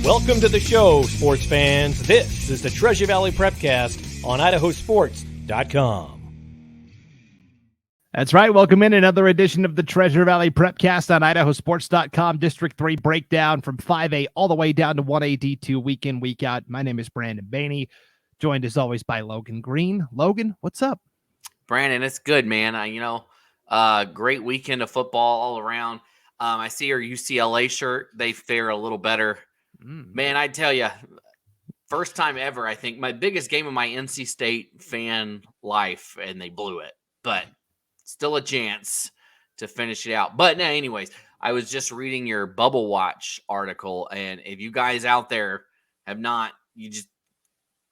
Welcome to the show, sports fans. This is the Treasure Valley Prepcast on IdahoSports.com. That's right. Welcome in another edition of the Treasure Valley Prepcast on IdahoSports.com. District 3 breakdown from 5A all the way down to 1A D2 week in, week out. My name is Brandon Baney, joined as always by Logan Green. Logan, what's up? Brandon, it's good, man. Great weekend of football all around. I see your UCLA shirt. They fare a little better. Man, I tell you, first time ever, I think, my biggest game of my NC State fan life, and they blew it. But still a chance to finish it out. But no, anyways, I was just reading your Bubble Watch article, and if you guys out there have not, you just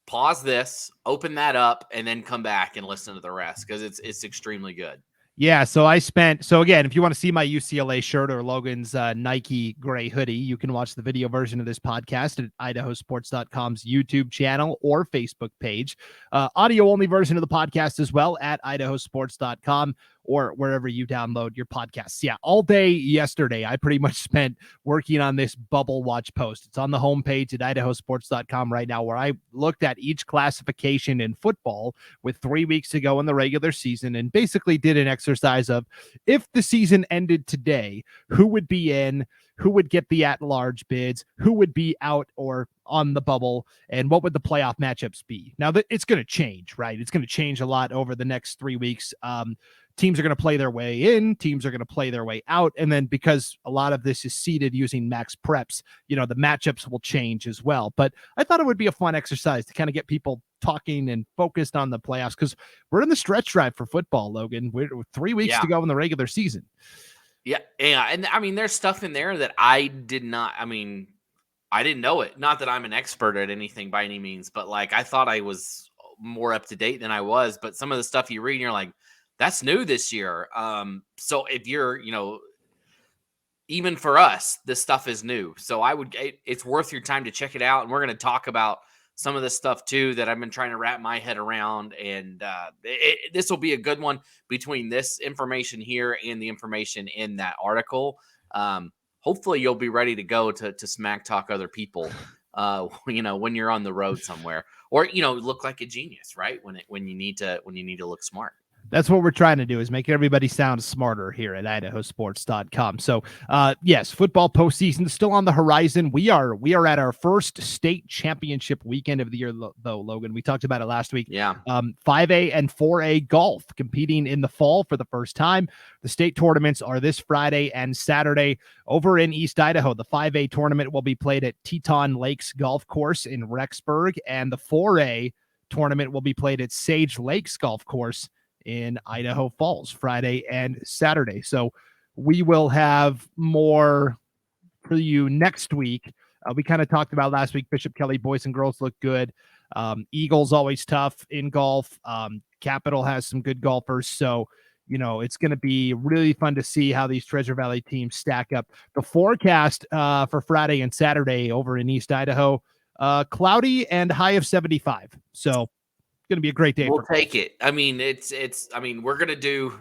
pause this, open that up, and then come back and listen to the rest because it's extremely good. Yeah, so again, if you want to see my UCLA shirt or Logan's Nike gray hoodie, you can watch the video version of this podcast at IdahoSports.com's YouTube channel or Facebook page. Audio only version of the podcast as well at IdahoSports.com or wherever you download your podcasts. Yeah, all day yesterday, I pretty much spent working on this Bubble Watch post. It's on the homepage at IdahoSports.com right now, where I looked at each classification in football with 3 weeks to go in the regular season and basically did an exercise of, if the season ended today, who would be in, who would get the at-large bids, who would be out or on the bubble, and what would the playoff matchups be? Now, it's going to change, right? It's going to change a lot over the next 3 weeks. Teams are going to play their way in, teams are going to play their way out, and then because a lot of this is seeded using max preps, the matchups will change as well. But I thought it would be a fun exercise to kind of get people talking and focused on the playoffs because we're in the stretch drive for football, Logan. We're 3 weeks to go in the regular season. Yeah, and I mean, there's stuff in there that I didn't know it. Not that I'm an expert at anything by any means, but like I thought I was more up to date than I was. But some of the stuff you read, and you're like, that's new this year. So if you're, even for us, this stuff is new. So it's worth your time to check it out. And we're going to talk about some of the stuff too that I've been trying to wrap my head around. And this will be a good one between this information here and the information in that article. Hopefully you'll be ready to go to smack talk other people, when you're on the road somewhere, or, look like a genius, right? When you need to look smart. That's what we're trying to do, is make everybody sound smarter here at IdahoSports.com. So, yes, football postseason is still on the horizon. We are at our first state championship weekend of the year, though, Logan. We talked about it last week. Yeah. 5A and 4A golf competing in the fall for the first time. The state tournaments are this Friday and Saturday over in East Idaho. The 5A tournament will be played at Teton Lakes Golf Course in Rexburg, and the 4A tournament will be played at Sage Lakes Golf Course in Idaho Falls, Friday and Saturday. So we will have more for you next week. We kind of talked about last week, Bishop Kelly boys and girls look good. Eagles always tough in golf. Capital has some good golfers. So, it's going to be really fun to see how these Treasure Valley teams stack up. The forecast for Friday and Saturday over in East Idaho, cloudy and high of 75. So going to be a great day. We'll take it. I mean, we're going to do,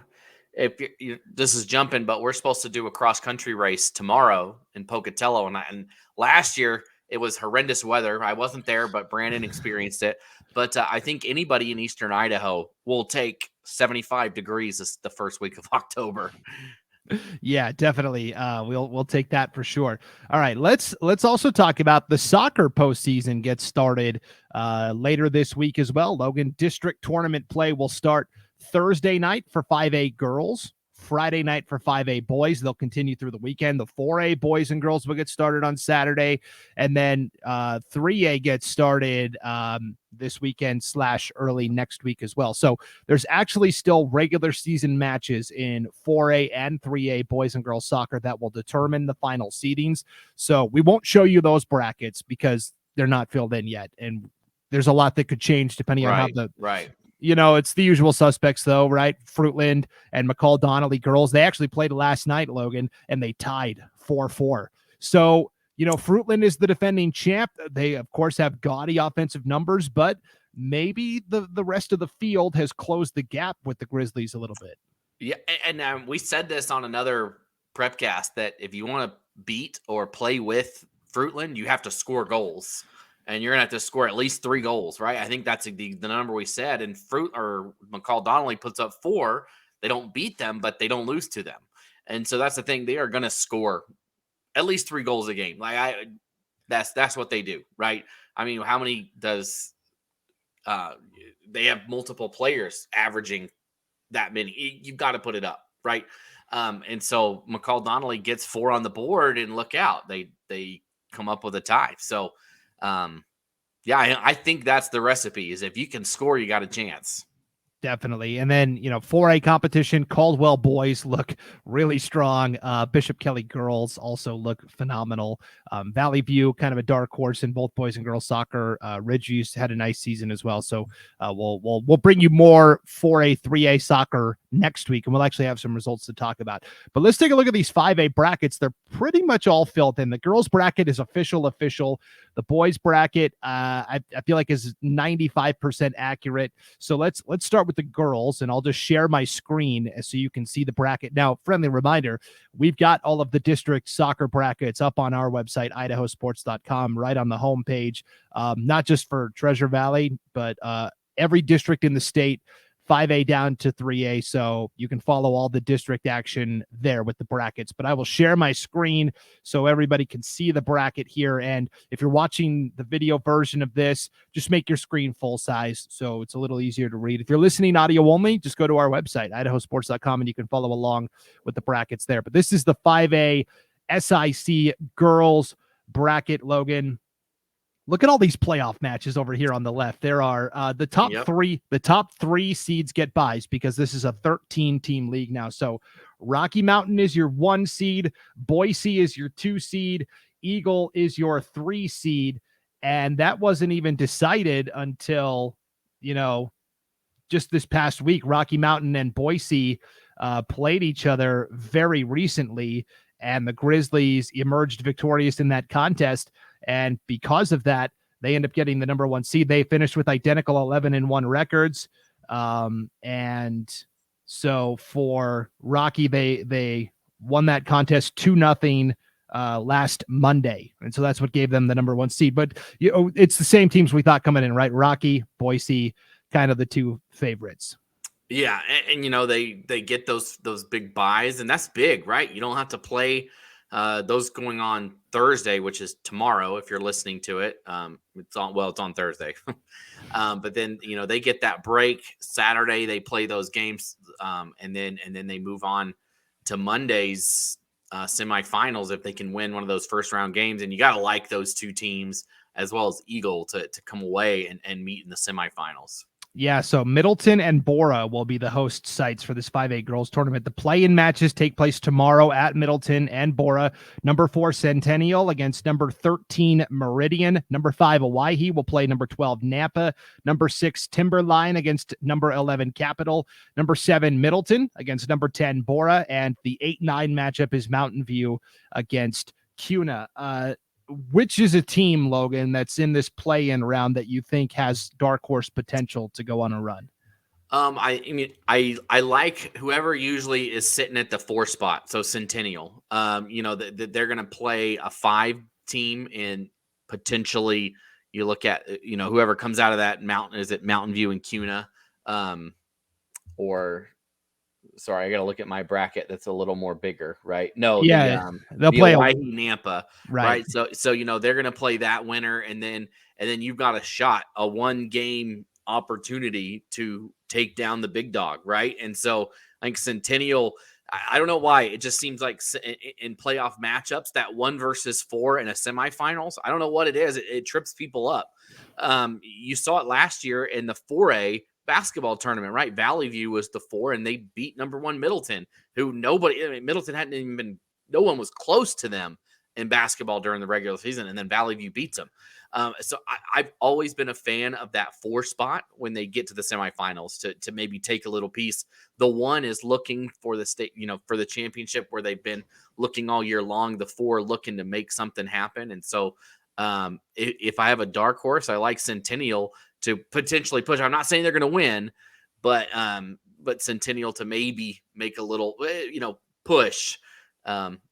this is jumping, but we're supposed to do a cross country race tomorrow in Pocatello. And last year it was horrendous weather. I wasn't there, but Brandon experienced it. But I think anybody in Eastern Idaho will take 75 degrees the first week of October. Yeah, definitely. We'll take that for sure. All right, let's also talk about the soccer postseason gets started later this week as well. Logan, district tournament play will start Thursday night for 5A girls, Friday night for 5A boys. They'll continue through the weekend. The 4A boys and girls will get started on Saturday, and then 3A gets started this weekend / early next week as well. So there's actually still regular season matches in 4A and 3A boys and girls soccer that will determine the final seedings. So we won't show you those brackets because they're not filled in yet, and there's a lot that could change depending on how it's the usual suspects though, right? Fruitland and McCall Donnelly girls, they actually played last night, Logan, and they tied 4-4. So, Fruitland is the defending champ. They, of course, have gaudy offensive numbers, but maybe the rest of the field has closed the gap with the Grizzlies a little bit. Yeah, and we said this on another Prepcast that if you want to beat or play with Fruitland, you have to score goals, and you're gonna have to score at least 3 goals, right? I think that's the number we said. And McCall Donnelly puts up 4. They don't beat them, but they don't lose to them. And so that's the thing. They are gonna score at least 3 goals a game. That's what they do, right? I mean, how many does they have multiple players averaging that many? You've got to put it up, right? And so McCall Donnelly gets 4 on the board, and look out, they come up with a tie. So, I think that's the recipe: is if you can score, you got a chance. Definitely. And then, 4A competition, Caldwell boys look really strong. Bishop Kelly girls also look phenomenal. Valley View, kind of a dark horse in both boys and girls soccer. Ridgeview had a nice season as well. So we'll bring you more 4A, 3A soccer next week, and we'll actually have some results to talk about. But let's take a look at these 5A brackets. They're pretty much all filled in. The girls bracket is official. The boys bracket, I feel like is 95% accurate. So let's start with the girls, and I'll just share my screen so you can see the bracket. Now, friendly reminder, we've got all of the district soccer brackets up on our website, IdahoSports.com, right on the homepage, not just for Treasure Valley, but every district in the state, 5A down to 3A, so you can follow all the district action there with the brackets. But I will share my screen so everybody can see the bracket here. And if you're watching the video version of this, just make your screen full size so it's a little easier to read. If you're listening audio only, just go to our website, IdahoSports.com, and you can follow along with the brackets there. But this is the 5A SIC girls bracket, Logan. Look at all these playoff matches over here on the left. There are the top three seeds get buys because this is a 13-team league now. So Rocky Mountain is your 1 seed, Boise is your 2 seed, Eagle is your 3 seed, and that wasn't even decided until, just this past week. Rocky Mountain and Boise played each other very recently, and the Grizzlies emerged victorious in that contest. And because of that, they end up getting the number 1 seed. They finished with identical 11-1 records. And so for Rocky, they won that contest 2-0 last Monday. And so that's what gave them the number 1 seed. But it's the same teams we thought coming in, right? Rocky, Boise, kind of the 2 favorites. Yeah, and they get those big buys, and that's big, right? You don't have to play those going on Thursday, which is tomorrow if you're listening to it. It's on Thursday. But then they get that break. Saturday they play those games, and then they move on to Monday's semifinals if they can win one of those first round games. And you got to like those 2 teams as well as Eagle to come away and meet in the semifinals. Yeah, so Middleton and Bora will be the host sites for this 5A girls tournament. The play-in matches take place tomorrow at Middleton and Bora. Number 4 Centennial against number 13 Meridian. Number 5 Owyhee will play number 12 Nampa. Number 6 Timberline against number 11 Capital. Number 7 Middleton against number 10 Bora. And the 8-9 matchup is Mountain View against Cuna. Which is a team, Logan, that's in this play-in round that you think has dark horse potential to go on a run? I like whoever usually is sitting at the 4 spot. So Centennial, they're going to play a 5 team, and potentially you look at, whoever comes out of that mountain. Is it Mountain View and Cuna? Sorry, I got to look at my bracket. That's a little more bigger, right? No, yeah, they'll play Owyhee Nampa, right? So they're going to play that winner, and then you've got a 1-game opportunity to take down the big dog, right? And so I think Centennial, I don't know why, it just seems like in playoff matchups, that 1 versus 4 in a semifinals, I don't know what it is. It trips people up. You saw it last year in the 4A basketball tournament, right? Valley View was the 4, and they beat number 1 Middleton, who Middleton hadn't even been, no one was close to them in basketball during the regular season, and then Valley View beats them. So I've always been a fan of that 4 spot when they get to the semifinals to maybe take a little piece. The 1 is looking for the state, for the championship where they've been looking all year long. The 4 looking to make something happen. And so if I have a dark horse, I like Centennial to potentially push. I'm not saying they're going to win, but Centennial to maybe make a little, push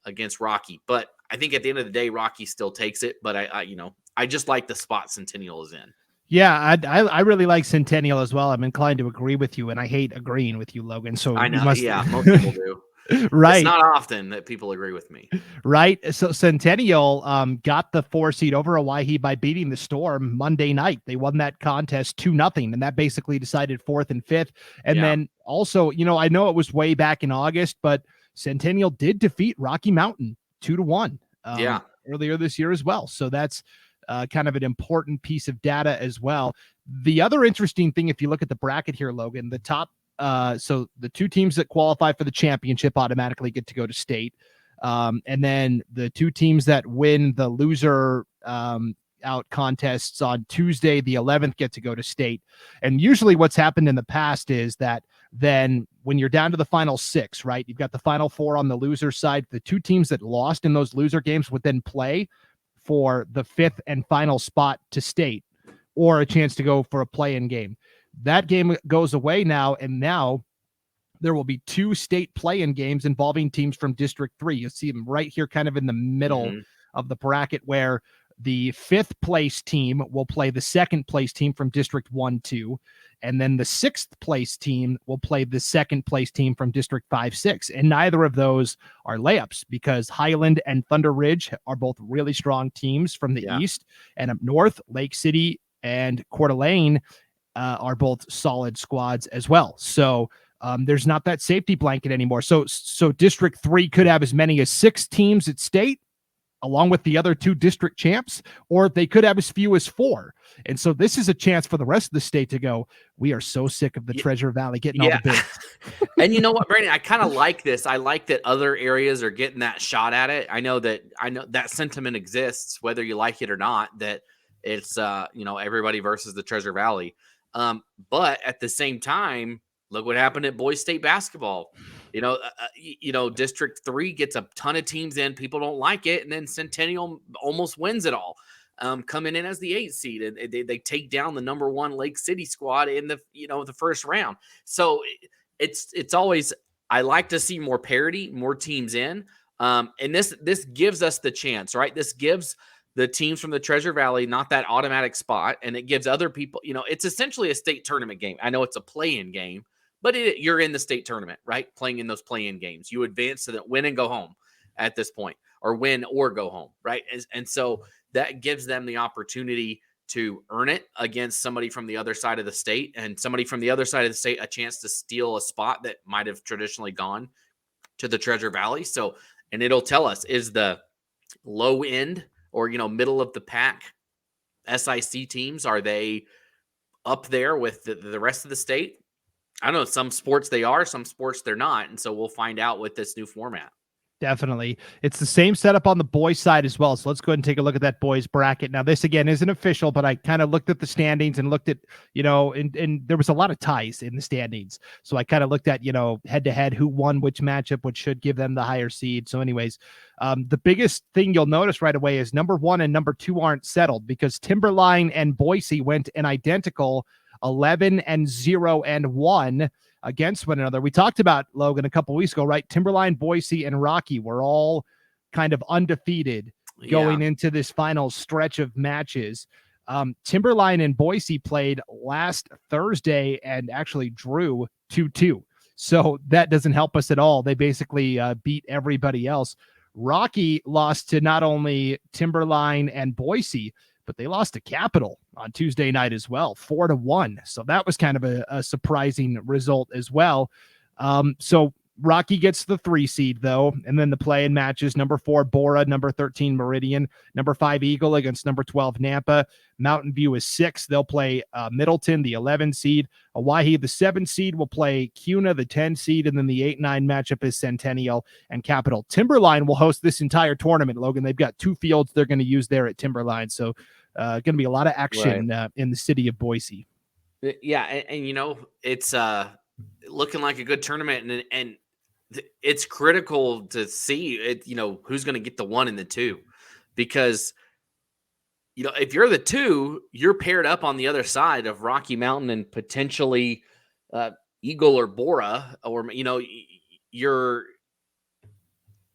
against Rocky. But I think at the end of the day, Rocky still takes it, but I just like the spot Centennial is in. Yeah, I really like Centennial as well. I'm inclined to agree with you, and I hate agreeing with you, Logan. So I know, you must, yeah, most people do. right? It's not often that people agree with me. Right. So Centennial got the 4 seed over Hawaii by beating the Storm Monday night. They won that contest 2-0, and that basically decided 4th and 5th. And then also, I know it was way back in August, but Centennial did defeat Rocky Mountain 2-1 earlier this year as well. So that's kind of an important piece of data as well. The other interesting thing, if you look at the bracket here, Logan, the top, so the 2 teams that qualify for the championship automatically get to go to state. And then the 2 teams that win the loser out contests on Tuesday, the 11th, get to go to state. And usually what's happened in the past is that then when you're down to the final 6, right, you've got the final 4 on the loser side. The 2 teams that lost in those loser games would then play for the 5th and final spot to state, or a chance to go for a play-in game. That game goes away now, and now there will be 2 state play-in games involving teams from District 3. You'll see them right here kind of in the middle of the bracket, where the 5th place team will play the 2nd place team from District 1-2, and then the 6th place team will play the 2nd place team from District 5-6. And neither of those are layups, because Highland and Thunder Ridge are both really strong teams from the east, and up north, Lake City and Coeur d'Alene are both solid squads as well. So there's not that safety blanket anymore. So District 3 could have as many as 6 teams at state, along with the other 2 district champs, or they could have as few as 4. And so this is a chance for the rest of the state to go, we are so sick of the Treasure Valley getting all the bids. And you know what, Brandon, I kind of like this. I like that other areas are getting that shot at it. I know that sentiment exists, whether you like it or not, that it's, everybody versus the Treasure Valley. But at the same time, look what happened at Boys State basketball. District 3 gets a ton of teams in. People don't like it, and then Centennial almost wins it all, coming in as the 8th seed, and they take down the number 1 Lake City squad in the first round. So it's always, I like to see more parity, more teams in, and this gives us the chance, right? This gives the teams from the Treasure Valley not that automatic spot, and it gives other people, it's essentially a state tournament game. I know it's a play-in game, but you're in the state tournament, right? Playing in those play-in games. You advance to the win and go home at this point, or win or go home, right? And so that gives them the opportunity to earn it against somebody from the other side of the state, and somebody from the other side of the state a chance to steal a spot that might have traditionally gone to the Treasure Valley. So, and it'll tell us, is the low end or, middle of the pack SIC teams, are they up there with the rest of the state? I don't know. Some sports they are, some sports they're not. And so we'll find out with this new format. Definitely. It's the same setup on the boys side as well. So let's go ahead and take a look at that boys bracket. Now, this again isn't official, but I kind of looked at the standings and looked at, and there was a lot of ties in the standings. So I kind of looked at, head to head, who won which matchup, which should give them the higher seed. So anyways, the biggest thing you'll notice right away is number 1 and number 2 aren't settled, because Timberline and Boise went an identical 11-0-1 against one another. We talked about, Logan, a couple weeks ago, right? Timberline, Boise, and Rocky were all kind of undefeated going into this final stretch of matches. Timberline and Boise played last Thursday and actually drew 2-2. So that doesn't help us at all. They basically beat everybody else. Rocky lost to not only Timberline and Boise, but they lost to Capital on Tuesday night as well, 4-1. So that was kind of a surprising result as well. So Rocky gets the 3 seed though, and then the play-in matches: number 4 Bora, number 13 Meridian, number 5 Eagle against number 12 Nampa. Mountain View is 6. They'll play Middleton, the 11 seed. Hawaii, the 7 seed, will play Cuna, the 10 seed, and then the 8-9 matchup is Centennial and Capital. Timberline will host this entire tournament, Logan. They've got 2 fields they're going to use there at Timberline, so going to be a lot of action in the city of Boise. Yeah, and it's looking like a good tournament, and it's critical to see it, who's going to get the 1 and the 2, because if you're the 2, you're paired up on the other side of Rocky Mountain and potentially Eagle or Bora, or you're,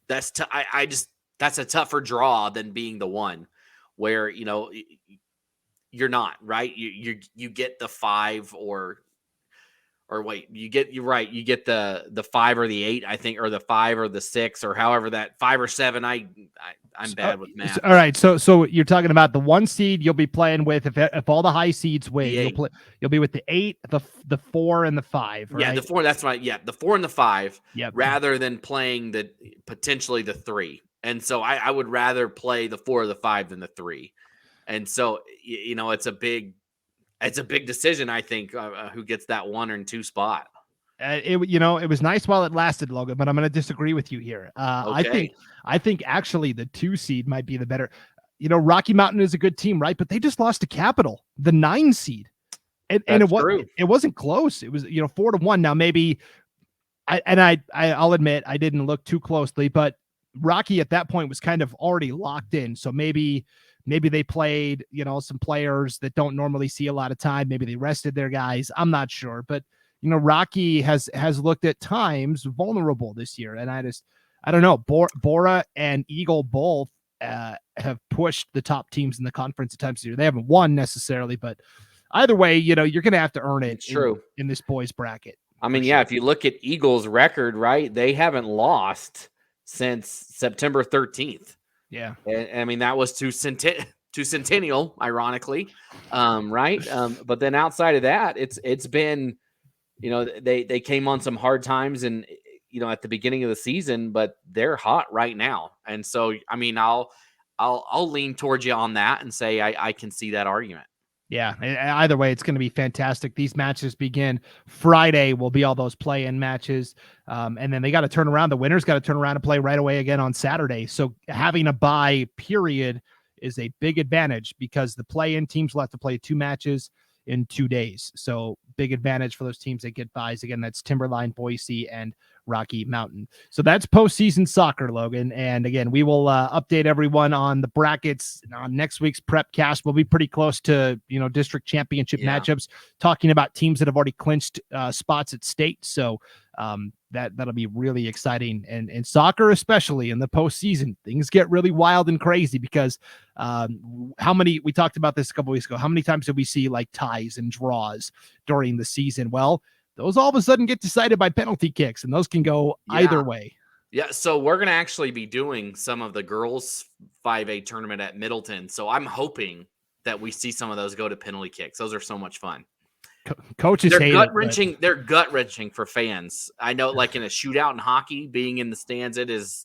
I just that's a tougher draw than being the 1 where, you're not, right? You get the 5 or wait, you're right. You get the 5 or the 8, I think, or the 5 or the 6, or however that 5 or 7. I'm bad with math. All right. So you're talking about the 1 seed you'll be playing with. If all the high seeds win, you'll be with the 8, the 4 and the 5. Right? Yeah. The 4. That's right. Yeah. The 4 and the 5, Yep. rather than playing potentially the 3. And so I would rather play the 4 or the 5 than the 3. And so, it's a big decision, I think, who gets that 1 and 2 spot. It was nice while it lasted, Logan, but I'm going to disagree with you here. Okay. I think actually the 2 seed might be the better. Rocky Mountain is a good team, right? But they just lost to Capital, the 9 seed, and it wasn't close. It was 4-1. Now maybe I'll admit I didn't look too closely, but Rocky at that point was kind of already locked in. So maybe they played some players that don't normally see a lot of time. Maybe they rested their guys. I'm not sure, but Rocky has looked at times vulnerable this year. And I don't know, Bora and Eagle both have pushed the top teams in the conference at times this year. They haven't won necessarily, but either way, you're going to have to earn it in this boys bracket. I mean, yeah, if you look at Eagles' record, right, they haven't lost since September 13th. Yeah. And, I mean, that was to Centennial, ironically, right? But then outside of that, it's been, they came on some hard times and, at the beginning of the season, but they're hot right now. And so, I mean, I'll lean towards you on that and say I can see that argument. Yeah, either way, it's going to be fantastic. These matches begin Friday. Will be all those play-in matches, and then they got to turn around. The winners got to turn around and play right away again on Saturday. So having a bye period is a big advantage because the play-in teams will have to play 2 matches in 2 days. So big advantage for those teams that get byes. Again, that's Timberline, Boise, and Rocky Mountain. So that's postseason soccer, Logan. And again, we will update everyone on the brackets on next week's Prepcast. We'll be pretty close to, district championship matchups, talking about teams that have already clinched spots at state. So that'll be really exciting. And in soccer, especially in the postseason, things get really wild and crazy because we talked about this a couple weeks ago. How many times did we see like ties and draws during the season? Well, those all of a sudden get decided by penalty kicks, and those can go either way. Yeah, so we're going to actually be doing some of the girls' 5A tournament at Middleton. So I'm hoping that we see some of those go to penalty kicks. Those are so much fun. Coaches hate gut-wrenching. They're gut-wrenching for fans. I know, like in a shootout in hockey, being in the stands, it's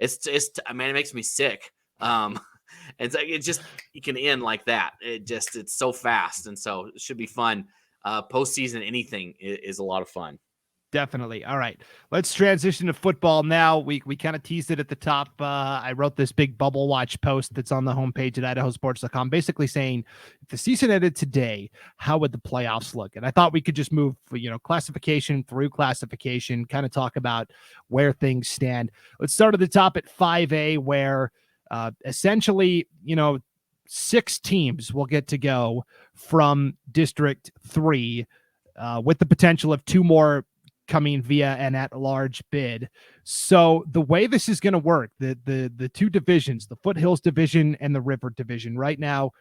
man, it makes me sick. It's like it can end like that. It's so fast, and so it should be fun. Postseason, anything is a lot of fun. Definitely. All right, let's transition to football now. We kind of teased it at the top. I wrote this big bubble watch post that's on the homepage at IdahoSports.com, basically saying if the season ended today, how would the playoffs look? And I thought we could just move, classification through classification, kind of talk about where things stand. Let's start at the top at 5A, where essentially, 6 teams will get to go from District 3, with the potential of 2 more coming via an at-large bid. So the way this is going to work, the 2 divisions, the Foothills Division and the River Division, right now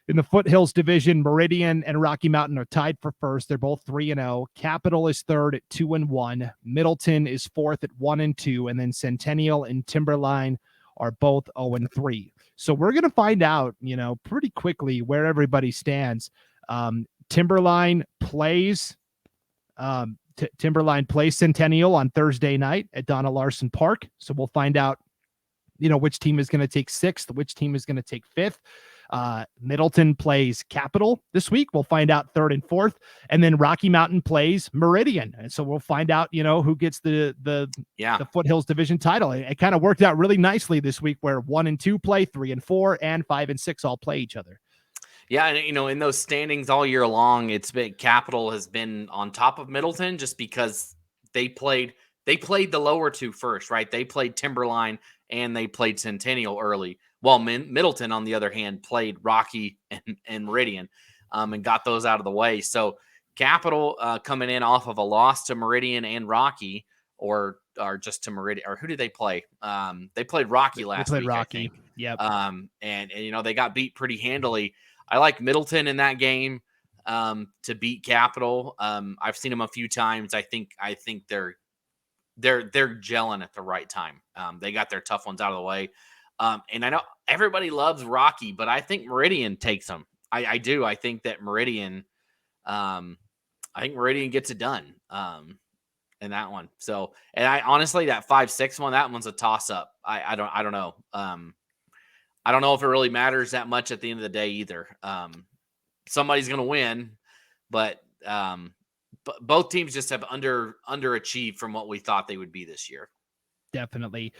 in the Foothills Division, Meridian and Rocky Mountain are tied for first. They're both 3-0. Capital is third at 2-1. Middleton is fourth at 1-2, and then Centennial and Timberline are both 0-3. So we're going to find out, pretty quickly where everybody stands. Timberline plays Centennial on Thursday night at Donna Larson Park. So we'll find out, which team is going to take 6th, which team is going to take 5th. Middleton plays Capital this week. We'll find out 3rd and 4th. And then Rocky Mountain plays Meridian. And so we'll find out, who gets the Foothills Division title. It kind of worked out really nicely this week where 1 and 2 play, 3 and 4, and 5 and 6 all play each other. Yeah, and in those standings all year long, it's been Capital has been on top of Middleton just because they played the lower 2 first, right? They played Timberline and they played Centennial early. While Middleton, on the other hand, played Rocky and Meridian, and got those out of the way. So Capital coming in off of a loss to Meridian and Rocky, or or just to Meridian, or who did they play? They played Rocky last week, Rocky. I think. Yep. And they got beat pretty handily. I like Middleton in that game to beat Capital. I've seen them a few times. I think they're gelling at the right time. They got their tough ones out of the way. And I know everybody loves Rocky, but I think Meridian takes them. I do. I think that Meridian gets it done in that one. So, and I honestly, that 5-6 one, that one's a toss up. I don't know. I don't know if it really matters that much at the end of the day either. Somebody's going to win, but both teams just have underachieved from what we thought they would be this year. Definitely.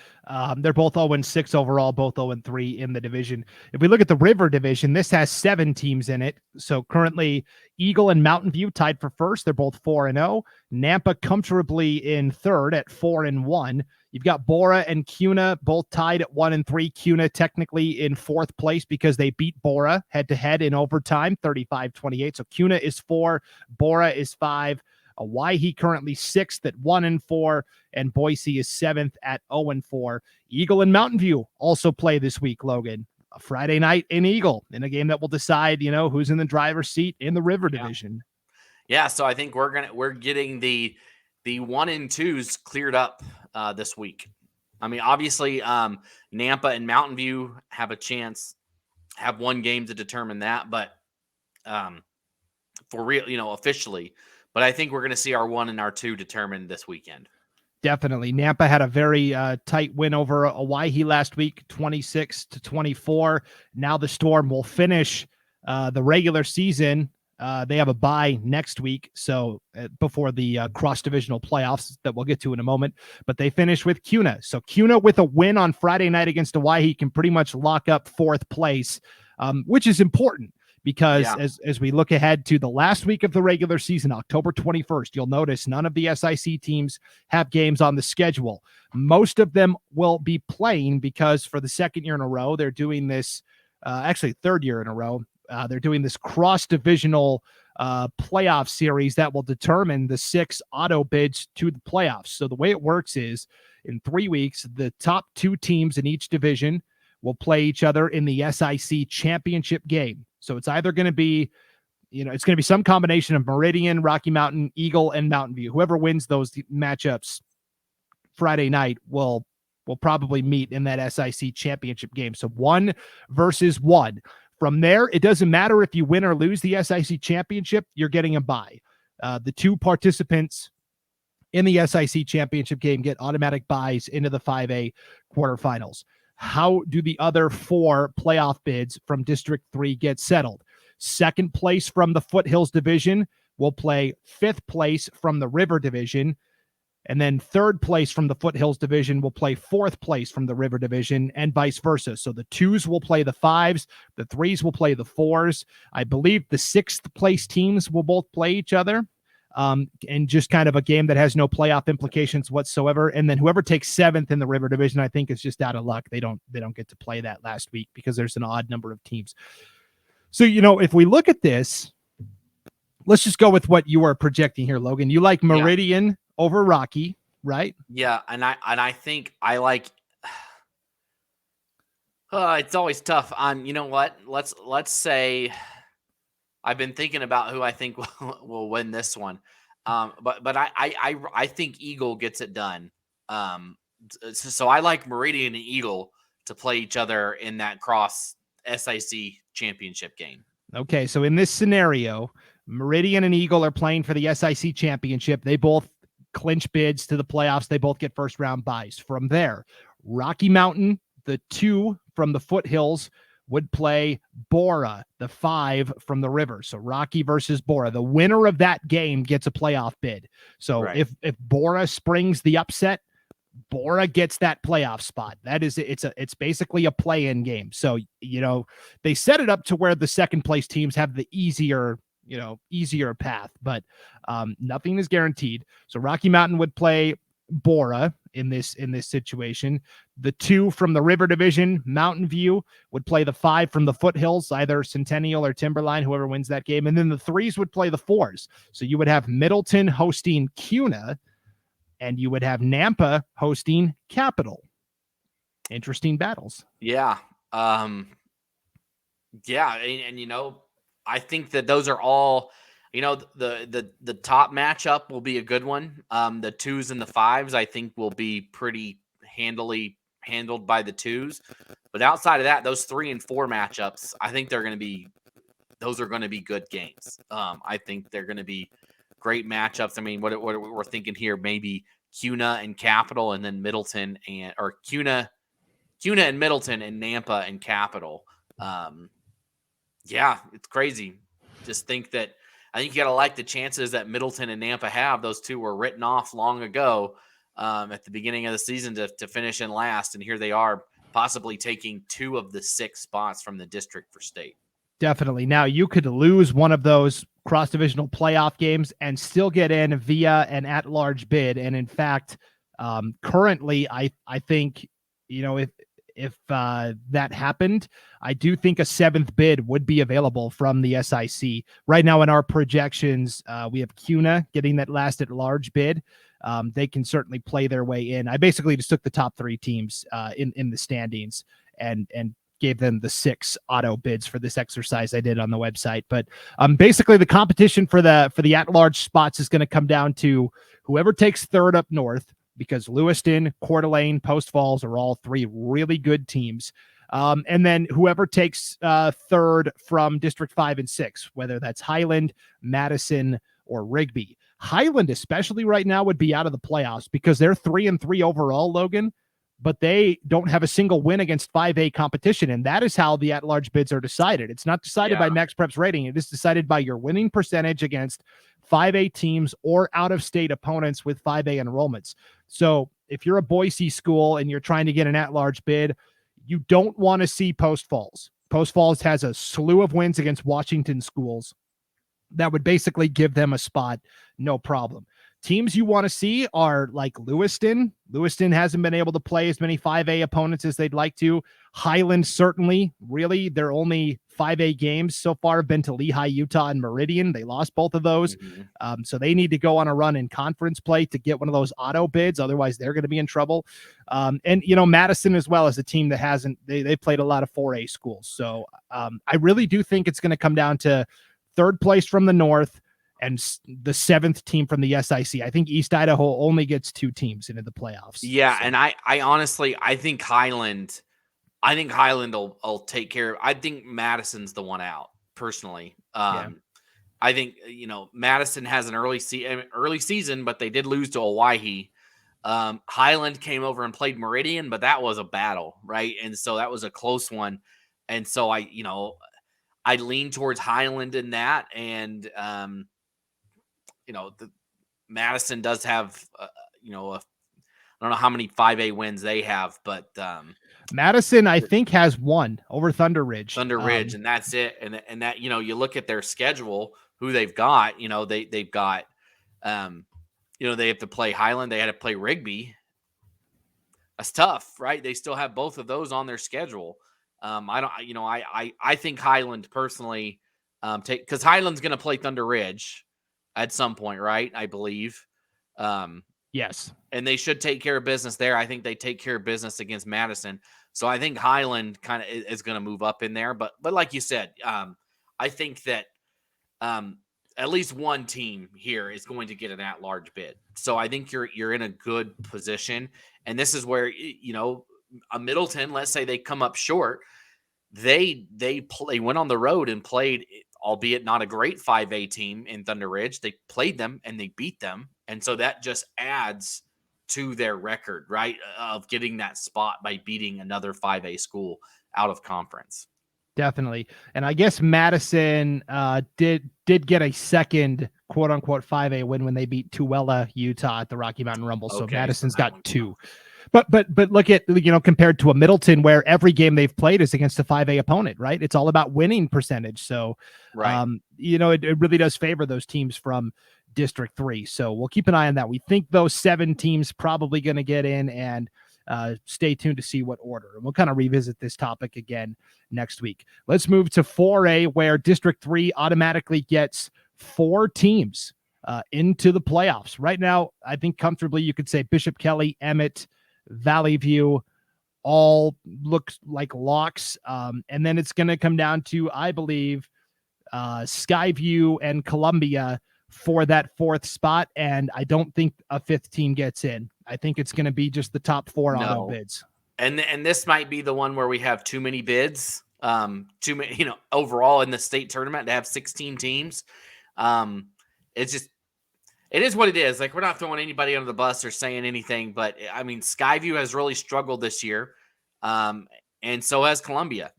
They're both 0-6 overall, both 0-3 in the division. If we look at the River division, this has 7 teams in it. So currently Eagle and Mountain View tied for first. They're both 4-0. Nampa comfortably in third at 4-1. You've got Bora and Cuna both tied at 1-3. Cuna technically in fourth place because they beat Bora head-to-head in overtime, 35-28. So Cuna is 4, Bora is 5. Owyhee currently 6th at 1-4, and Boise is 7th at 0-4. Eagle and Mountain View also play this week, Logan. A Friday night in Eagle in a game that will decide, who's in the driver's seat in the River division. Yeah, so I think we're getting the 1-2s cleared up this week. I mean, obviously, Nampa and Mountain View have a chance, have one game to determine that, but for real, officially. But I think we're going to see our 1 and our 2 determined this weekend. Definitely. Nampa had a very tight win over Owyhee last week, 26-24. Now the Storm will finish the regular season. They have a bye next week, so before the cross-divisional playoffs that we'll get to in a moment. But they finish with Cuna. So Cuna with a win on Friday night against Owyhee can pretty much lock up fourth place, which is important. Because as we look ahead to the last week of the regular season, October 21st, you'll notice none of the SIC teams have games on the schedule. Most of them will be playing because for the second year in a row, they're doing this, actually third year in a row, they're doing this cross-divisional playoff series that will determine the 6 auto bids to the playoffs. So the way it works is in 3 weeks, the top 2 teams in each division will play each other in the SIC championship game. So it's either going to be, it's going to be some combination of Meridian, Rocky Mountain, Eagle, and Mountain View. Whoever wins those matchups Friday night will probably meet in that SIC championship game. So 1 versus 1. From there, it doesn't matter if you win or lose the SIC championship, you're getting a bye. The 2 participants in the SIC championship game get automatic byes into the 5A quarterfinals. How do the other 4 playoff bids from District 3 get settled? Second place from the Foothills division will play 5th place from the River division, and then 3rd place from the Foothills division will play 4th place from the River division, and vice versa. So the 2s will play the 5s, the 3s will play the 4s. I believe the 6th place teams will both play each other. And just kind of a game that has no playoff implications whatsoever. And then whoever takes 7th in the River division, I think is just out of luck. They don't get to play that last week because there's an odd number of teams. So, if we look at this, let's just go with what you are projecting here, Logan. You like Meridian over Rocky, right? Yeah. And I think I like, it's always tough on, you know what? Let's say, I've been thinking about who I think will win this one. But I think Eagle gets it done. So I like Meridian and Eagle to play each other in that cross SIC championship game. Okay, so in this scenario, Meridian and Eagle are playing for the SIC championship. They both clinch bids to the playoffs. They both get first round byes. From there, Rocky Mountain, the 2 from the Foothills, would play Bora, the 5 from the River. So Rocky versus Bora. The winner of that game gets a playoff bid. So if Bora springs the upset, Bora gets that playoff spot. It's basically a play-in game. So, they set it up to where the second place teams have the easier path, but nothing is guaranteed. So Rocky Mountain would play Bora in this situation. The 2 from the River division, Mountain View, would play the 5 from the Foothills, either Centennial or Timberline, whoever wins that game. And then the 3s would play the 4s. So you would have Middleton hosting Cuna, and you would have Nampa hosting Capital. Interesting battles. Yeah. Yeah. I think that those are all, the top matchup will be a good one. The 2s and the 5s, I think, will be pretty handily handled by the 2s. But outside of that, those 3 and 4 matchups, I think those are going to be good games. I think they're going to be great matchups. I mean, what we're thinking here, maybe CUNA and Capital, and then Middleton or CUNA and Middleton, and Nampa and Capital. Yeah, it's crazy. Just think that I think you got to like the chances that Middleton and Nampa have. Those two were written off long ago at the beginning of the season to finish in last, and here they are possibly taking 2 of the 6 spots from the district for state. Definitely. Now, you could lose one of those cross-divisional playoff games and still get in via an at-large bid. And in fact, currently, I think, if that happened, I do think a 7th bid would be available from the SIC. Right now in our projections, we have CUNA getting that last at-large bid. They can certainly play their way in. I basically just took the top 3 teams in the standings and gave them the 6 auto bids for this exercise I did on the website. But basically the competition for the at-large spots is going to come down to whoever takes 3rd up north, because Lewiston, Coeur d'Alene, Post Falls are all 3 really good teams. And then whoever takes 3rd from District 5 and 6, whether that's Highland, Madison, or Rigby. Highland, especially right now, would be out of the playoffs because they're 3-3 overall, Logan, but they don't have a single win against 5A competition. And that is how the at-large bids are decided. It's not decided by Max Prep's rating. It is decided by your winning percentage against 5A teams or out-of-state opponents with 5A enrollments. So if you're a Boise school and you're trying to get an at-large bid, you don't want to see Post Falls. Post Falls has a slew of wins against Washington schools that would basically give them a spot, no problem. Teams you want to see are like Lewiston. Lewiston hasn't been able to play as many 5A opponents as they'd like to. Highland, certainly, really, their only 5A games so far have been to Lehigh, Utah, and Meridian. They lost both of those. So they need to go on a run in conference play to get one of those auto bids. Otherwise, they're going to be in trouble. And, Madison as well as a team that hasn't, they played a lot of 4A schools. So I really do think it's going to come down to 3rd place from the north and the 7th team from the SIC. I think East Idaho only gets 2 teams into the playoffs. Yeah, so. And I honestly, I think Highland will take care of. I think Madison's the one out, personally. I think Madison has an early season, but they did lose to Owyhee. Highland came over and played Meridian, but that was a battle, right? And so that was a close one. And so I lean towards Highland in that, and the Madison does have I don't know how many 5A wins they have, but Madison I think has 1 over Thunder Ridge. And that's it. And that you look at their schedule, who they've got. They've got they have to play Highland. They had to play Rigby. That's tough, right? They still have both of those on their schedule. I think Highland personally because Highland's going to play Thunder Ridge at some point, right? I believe. Yes. And they should take care of business there. I think they take care of business against Madison. So I think Highland kind of is going to move up in there. But like you said, I think that at least one team here is going to get an at-large bid. So I think you're in a good position. And this is where, a Middleton, let's say they come up short. They went on the road and played, albeit not a great 5A team in Thunder Ridge. They played them and they beat them. And so that just adds to their record, right, of getting that spot by beating another 5A school out of conference. Definitely. And I guess Madison did get a second quote unquote 5A win when they beat Tooele, Utah at the Rocky Mountain Rumble. So Madison's got 2. But look at, compared to a Middleton where every game they've played is against a 5A opponent, right? It's all about winning percentage. So, right. It really does favor those teams from District 3. So we'll keep an eye on that. We think those 7 teams probably going to get in, and stay tuned to see what order. And we'll kind of revisit this topic again next week. Let's move to 4A, where District 3 automatically gets 4 teams. into the playoffs. Right now, I think comfortably you could say Bishop Kelly, Emmett, Valley View, all look like locks. And then it's going to come down to, I believe, Skyview and Columbia for that fourth spot. And I don't think a fifth team gets in. I think it's going to be just the top four auto bids. And this might be the one where we have too many bids, too many, overall in the state tournament to have 16 teams. It is what it is. Like, we're not throwing anybody under the bus or saying anything, but I mean, Skyview has really struggled this year. And so has Columbia.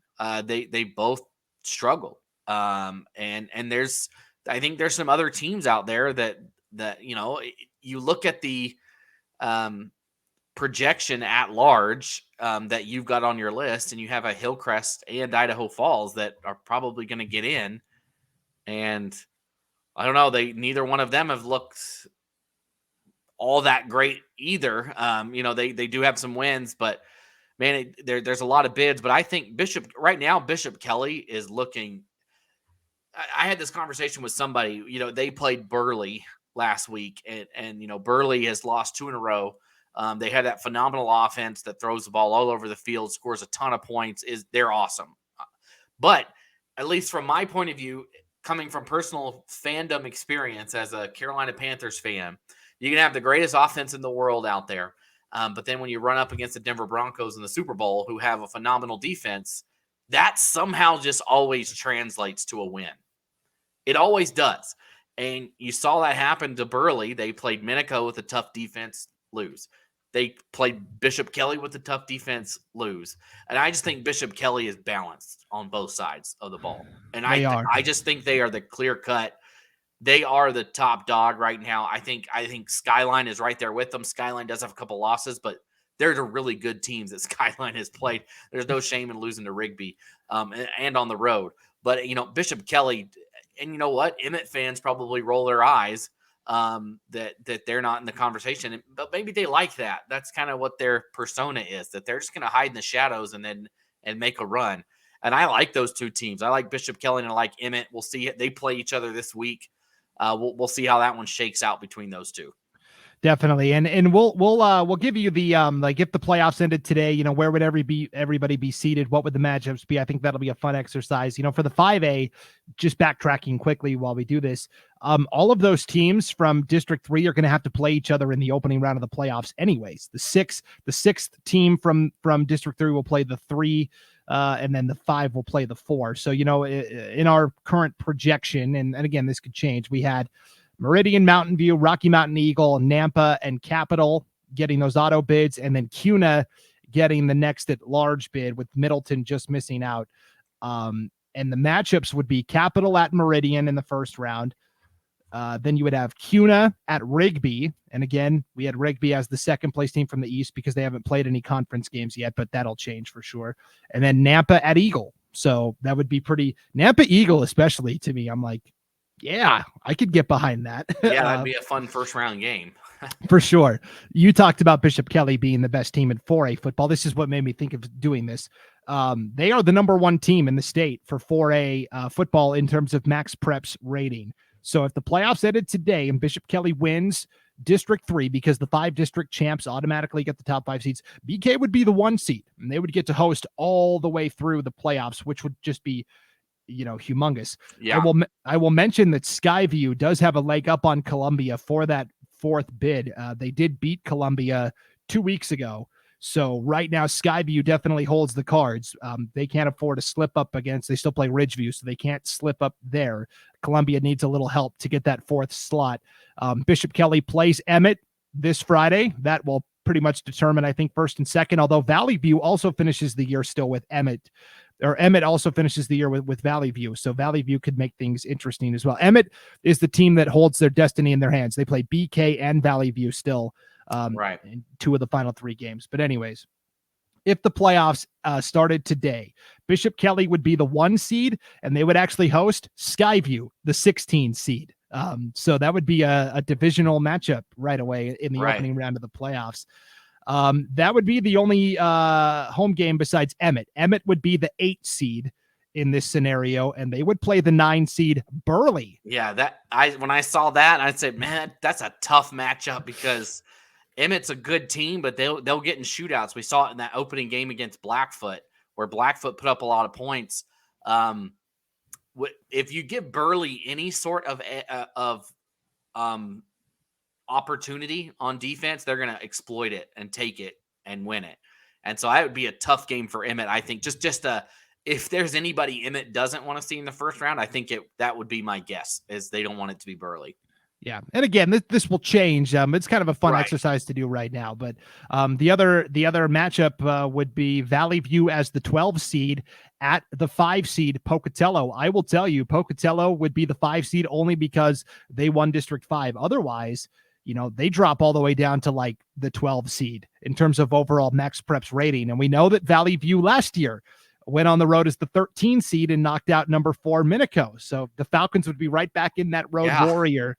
They both struggle. And I think there's some other teams out there that, you look at the, projection at large, that you've got on your list, and you have a Hillcrest and Idaho Falls that are probably going to get in. And I don't know. Neither one of them have looked all that great either. They do have some wins, but man, there's a lot of bids. But I think Bishop Kelly is looking. I had this conversation with somebody. They played Burley last week, and Burley has lost 2 in a row. They had that phenomenal offense that throws the ball all over the field, scores a ton of points. They're awesome. But at least from my point of view, coming from personal fandom experience as a Carolina Panthers fan, you can have the greatest offense in the world out there. But then when you run up against the Denver Broncos in the Super Bowl, who have a phenomenal defense, that somehow just always translates to a win. It always does. And you saw that happen to Burley. They played Minico with a tough defense, lose. They played Bishop Kelly with a tough defense, lose. And I just think Bishop Kelly is balanced on both sides of the ball. And I just think they are the clear cut. They are the top dog right now. I think Skyline is right there with them. Skyline does have a couple losses, but they're the really good teams that Skyline has played. There's no shame in losing to Rigby, and on the road. But, Bishop Kelly, and you know what? Emmett fans probably roll their eyes that they're not in the conversation, but maybe they like that. That's kind of what their persona is, that they're just going to hide in the shadows and make a run. And I like those two teams. I like Bishop Kelly and I like Emmett. We'll see. They play each other this week. We'll see how that one shakes out between those two. Definitely. And we'll give you the, like, if the playoffs ended today, where would everybody be seated? What would the matchups be? I think that'll be a fun exercise, for the 5A, just backtracking quickly while we do this. All of those teams from District 3 are going to have to play each other in the opening round of the playoffs anyways. The sixth team from District 3 will play the 3, and then the 5 will play the 4. So, in our current projection, and again, this could change, we had Meridian, Mountain View, Rocky Mountain Eagle, Nampa, and Capital getting those auto bids, and then CUNA getting the next at large bid, with Middleton just missing out. And the matchups would be Capital at Meridian in the first round. Then you would have CUNA at Rigby. And again, we had Rigby as the second place team from the East because they haven't played any conference games yet, but that'll change for sure. And then Nampa at Eagle. So that would be pretty Nampa Eagle, especially to me. I'm like, yeah, I could get behind that. Yeah, that'd be a fun first round game. For sure. You talked about Bishop Kelly being the best team in 4A football. This is what made me think of doing this. They are the number 1 team in the state for 4A football in terms of max preps rating. So if the playoffs ended today and Bishop Kelly wins District 3, because the 5 district champs automatically get the top 5 seeds, BK would be the 1 seed, and they would get to host all the way through the playoffs, which would just be humongous. Yeah. I will mention that Skyview does have a leg up on Columbia for that 4th bid. They did beat Columbia 2 weeks ago. So right now, Skyview definitely holds the cards. They can't afford to slip up against, they still play Ridgeview, so they can't slip up there. Columbia needs a little help to get that 4th slot. Bishop Kelly plays Emmett this Friday. That will pretty much determine, I think, 1st and 2nd, although Valley View also finishes the year still with Emmett. Or Emmett also finishes the year with Valley View. So Valley View could make things interesting as well. Emmett is the team that holds their destiny in their hands. They play BK and Valley View still, right, in 2 of the final 3 games. But anyways, if the playoffs started today, Bishop Kelly would be the 1 seed, and they would actually host Skyview, the 16 seed. So that would be a divisional matchup right away in the opening round of the playoffs. That would be the only home game besides Emmett. Emmett would be the 8 seed in this scenario, and they would play the 9 seed Burley. Yeah, when I saw that, I said, man, that's a tough matchup because Emmett's a good team, but they'll get in shootouts. We saw it in that opening game against Blackfoot, where Blackfoot put up a lot of points. If you give Burley any sort of opportunity on defense, they're going to exploit it and take it and win it. And so that would be a tough game for Emmett. I think if there's anybody Emmett doesn't want to see in the first round, I think that would be my guess, is they don't want it to be Burley. Yeah. And again, this will change. It's kind of a fun exercise to do right now, but the other matchup would be Valley View as the 12 seed at the 5 seed Pocatello. I will tell you, Pocatello would be the 5 seed only because they won District 5. Otherwise, they drop all the way down to like the 12 seed in terms of overall Max Preps rating. And we know that Valley View last year went on the road as the 13 seed and knocked out number 4 Minico. So the Falcons would be right back in that road warrior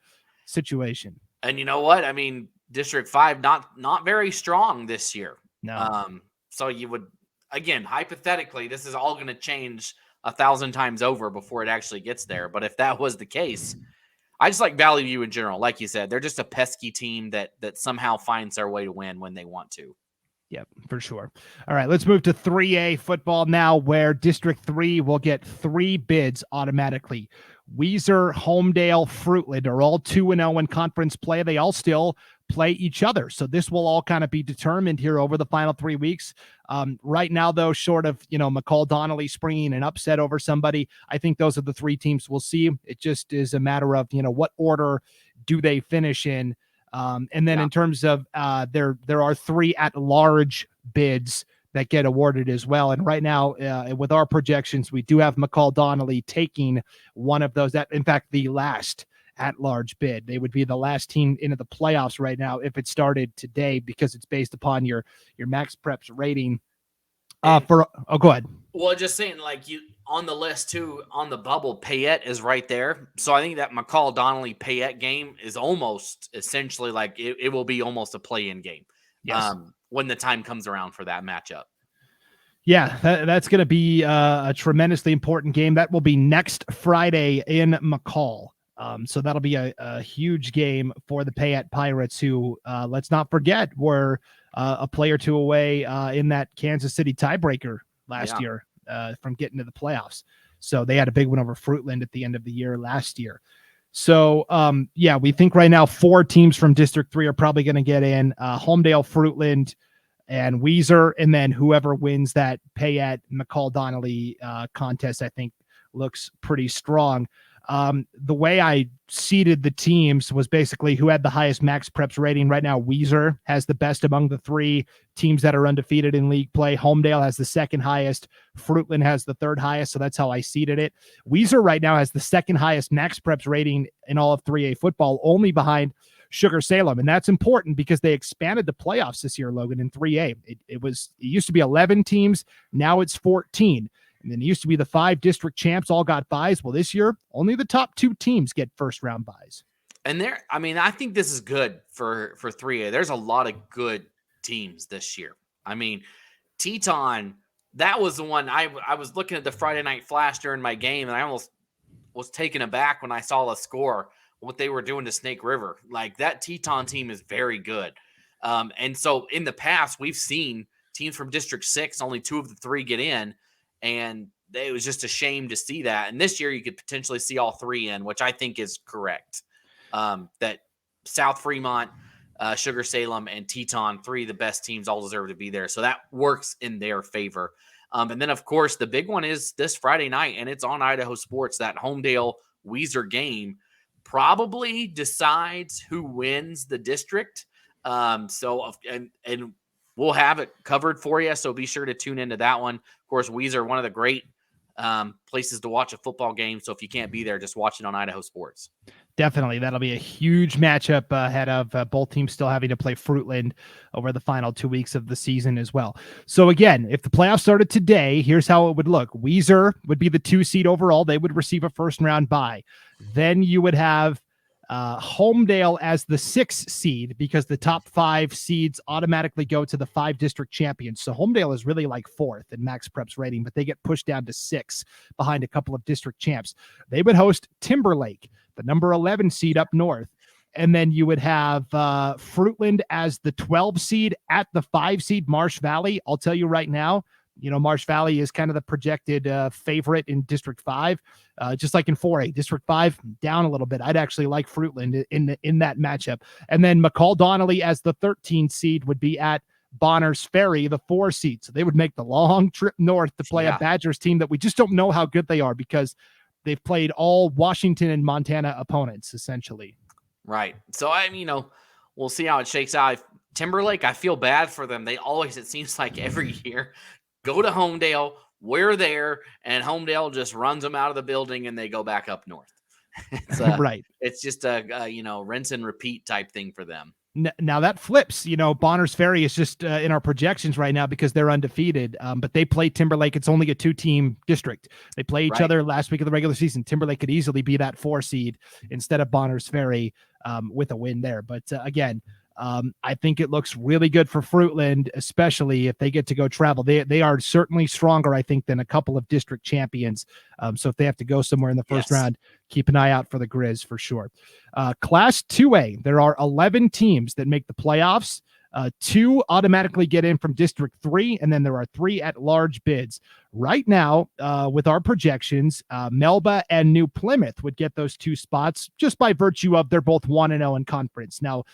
situation. And you know what? I mean, District 5, not very strong this year. No. So you would, again, hypothetically, this is all going to change 1,000 times over before it actually gets there. But if that was the case, I just like Valley View in general. Like you said, they're just a pesky team that somehow finds their way to win when they want to. Yep, for sure. All right, let's move to 3A football now, where District 3 will get 3 bids automatically. Weiser, Homedale, Fruitland are all 2-0 in conference play. They all still play each other. So this will all kind of be determined here over the final 3 weeks. Right now, though, short of, McCall Donnelly springing an upset over somebody, I think those are the 3 teams we'll see. It just is a matter of, what order do they finish in? And then in terms of there are 3 at-large bids that get awarded as well. And right now, with our projections, we do have McCall Donnelly taking one of those. In fact, the last at-large bid. They would be the last team into the playoffs right now if it started today, because it's based upon your Max Preps rating. Go ahead. Well, just saying, like, you on the list too, on the bubble, Payette is right there. So I think that McCall Donnelly Payette game is almost essentially like it will be almost a play-in game. Yes. When the time comes around for that matchup. Yeah, that's going to be a tremendously important game. That will be next Friday in McCall. So that'll be a huge game for the Payette Pirates, who, let's not forget, were a play or 2 away in that Kansas City tiebreaker last year from getting to the playoffs. So they had a big one over Fruitland at the end of the year last year. So, we think right now 4 teams from District 3 are probably going to get in. Homedale, Fruitland, and Weiser, and then whoever wins that Payette McCall Donnelly contest, I think, looks pretty strong. The way I seeded the teams was basically who had the highest Max Preps rating. Right now, Weiser has the best among the 3 teams that are undefeated in league play. Homedale has the second highest. Fruitland has the 3rd highest. So that's how I seeded it. Weiser right now has the 2nd highest Max Preps rating in all of 3A football, only behind Sugar Salem. And that's important because they expanded the playoffs this year, Logan, in 3A. It used to be 11 teams. Now it's 14. And then it used to be the 5 district champs all got buys. Well, this year, only the top 2 teams get first-round buys. And I think this is good for 3A. There's a lot of good teams this year. I mean, Teton, that was the one I was looking at the Friday Night Flash during my game, and I almost was taken aback when I saw the score, what they were doing to Snake River. Like, that Teton team is very good. And so in the past, we've seen teams from District 6, only 2 of the 3 get in, and it was just a shame to see that. And this year you could potentially see all 3 in, which I think is correct. That South Fremont, Sugar Salem, and Teton, 3 of the best teams, all deserve to be there. So that works in their favor. And then, of course, the big one is this Friday night, and it's on Idaho Sports. That Homedale Weiser game probably decides who wins the district. And we'll have it covered for you, so be sure to tune into that one. Of course, Weiser, one of the great places to watch a football game, so if you can't be there, just watch it on Idaho Sports. Definitely. That'll be a huge matchup ahead of both teams still having to play Fruitland over the final 2 weeks of the season as well. So again, if the playoffs started today, here's how it would look. Weiser would be the 2 seed overall. They would receive a first-round bye. Then you would have Homedale as the 6th seed because the top 5 seeds automatically go to the 5 district champions. So Homedale is really like 4th in Max Prep's rating, but they get pushed down to 6 behind a couple of district champs. They would host Timberlake, the number 11 seed up north. And then you would have Fruitland as the 12 seed at the 5 seed Marsh Valley. I'll tell you right now, Marsh Valley is kind of the projected favorite in District 5, just like in 4A. District 5 down a little bit. I'd actually like Fruitland in that matchup. And then McCall Donnelly as the 13 seed would be at Bonners Ferry, the 4 seed. So they would make the long trip north to play a Badgers team that we just don't know how good they are because they've played all Washington and Montana opponents, essentially. Right. So, we'll see how it shakes out. Timberlake, I feel bad for them. They always, it seems like every year, go to Homedale, we're there, and Homedale just runs them out of the building and they go back up north. It's right. It's just a rinse and repeat type thing for them. Now that flips, Bonners Ferry is just in our projections right now because they're undefeated, but they play Timberlake. It's only a 2-team district. They play each other last week of the regular season. Timberlake could easily be that 4 seed instead of Bonners Ferry with a win there. But again, I think it looks really good for Fruitland, especially if they get to go travel. They are certainly stronger, I think, than a couple of district champions. So if they have to go somewhere in the first round, keep an eye out for the Grizz for sure. Class 2A, there are 11 teams that make the playoffs. 2 automatically get in from District 3, and then there are 3 at-large bids. Right now, with our projections, Melba and New Plymouth would get those 2 spots just by virtue of they're both 1-0 in conference. Now,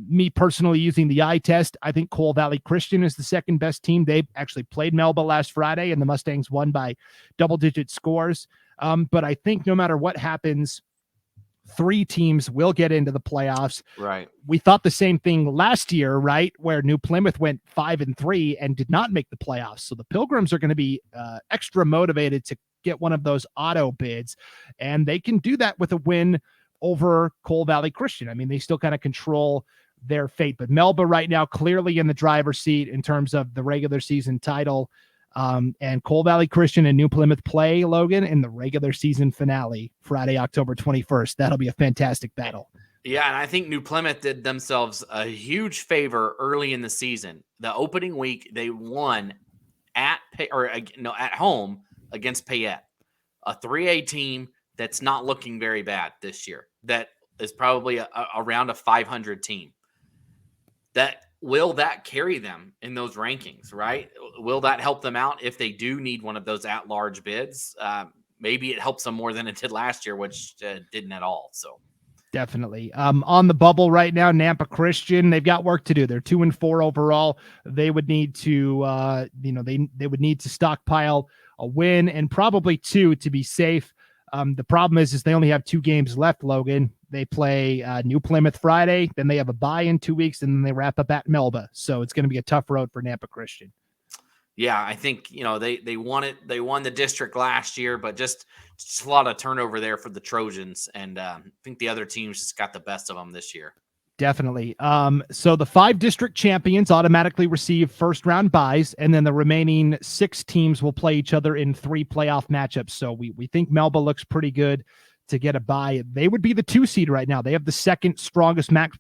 me personally using the eye test, I think Cole Valley Christian is the second best team. They actually played Melba last Friday, and the Mustangs won by double-digit scores. But I think no matter what happens, 3 teams will get into the playoffs. Right. We thought the same thing last year, right, where New Plymouth went 5-3 and did not make the playoffs. So the Pilgrims are going to be extra motivated to get one of those auto bids, and they can do that with a win over Cole Valley Christian. I mean, they still kind of control their fate, but Melba right now clearly in the driver's seat in terms of the regular season title. And Cole Valley Christian and New Plymouth play, Logan, in the regular season finale Friday, October 21st. That'll be a fantastic battle. Yeah, and I think New Plymouth did themselves a huge favor early in the season. The opening week, they won at home against Payette, a 3A team that's not looking very bad this year. That is probably around a 500 team. Will that carry them in those rankings, right? Will that help them out if they do need one of those at-large bids? Maybe it helps them more than it did last year, which didn't at all. So definitely. On the bubble right now, Nampa Christian, they've got work to do. They're 2-4 overall. They would need to, they would need to stockpile a win and probably 2 to be safe. The problem is they only have 2 games left, Logan. They play New Plymouth Friday, then they have a bye in 2 weeks, and then they wrap up at Melba. So it's going to be a tough road for Nampa Christian. Yeah, I think, they won it. They won the district last year, but just a lot of turnover there for the Trojans. And I think the other teams just got the best of them this year. Definitely. So the 5 district champions automatically receive first round buys, and then the remaining 6 teams will play each other in 3 playoff matchups. So we think Melba looks pretty good to get a bye. They would be the 2 seed right now. They have the second strongest Max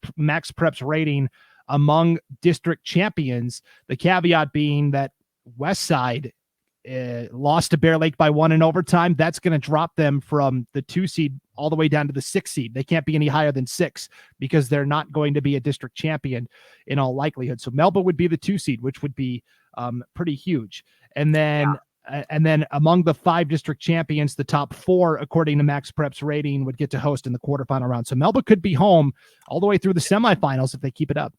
Preps rating among district champions. The caveat being that Westside lost to Bear Lake by 1 in overtime. That's going to drop them from the 2 seed all the way down to the 6 seed. They can't be any higher than 6 because they're not going to be a district champion in all likelihood. So Melba would be the 2 seed, which would be pretty huge. And then among the 5 district champions, the top 4, according to Max Prep's rating, would get to host in the quarterfinal round. So Melba could be home all the way through the semifinals if they keep it up.